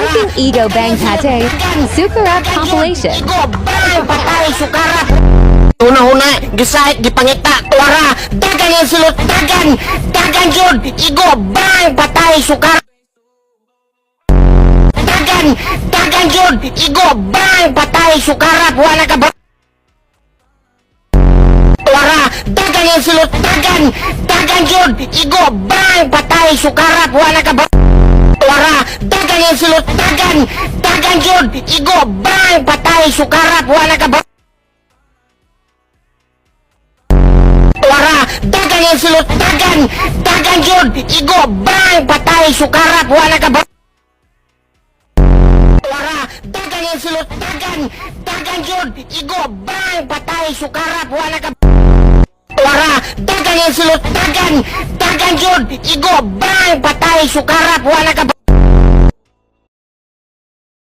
Philippine Ego Bang Pate Super Rap Compilation. Igo bang patay sukarap. Una-una, gisahit, gipangita, tuwara, dagan yung sulot, dagan yun, igo, bang, patay, sukar. Dagan yun, igo, bang, patay, sukarap, wala ka ba? Tuwara, dagan yung sulot, dagan yun, igo, bang, patay, sukarap, wala ka ba? Tuwara, dagan yung sulot, dagan yun, igo, bang, patay, sukarap, wala ka ba? Wara, dagan yung sulot, dagan yun, igo, bang, patay, sukarap, wala ka ba? Wara, dagan yung sulot, dagan yun, igo, bang, patay, sukarap, wala ka ba? Wara, dagan yung sulot, dagan yun, igo, bang, patay, sukarap, wala ka ba?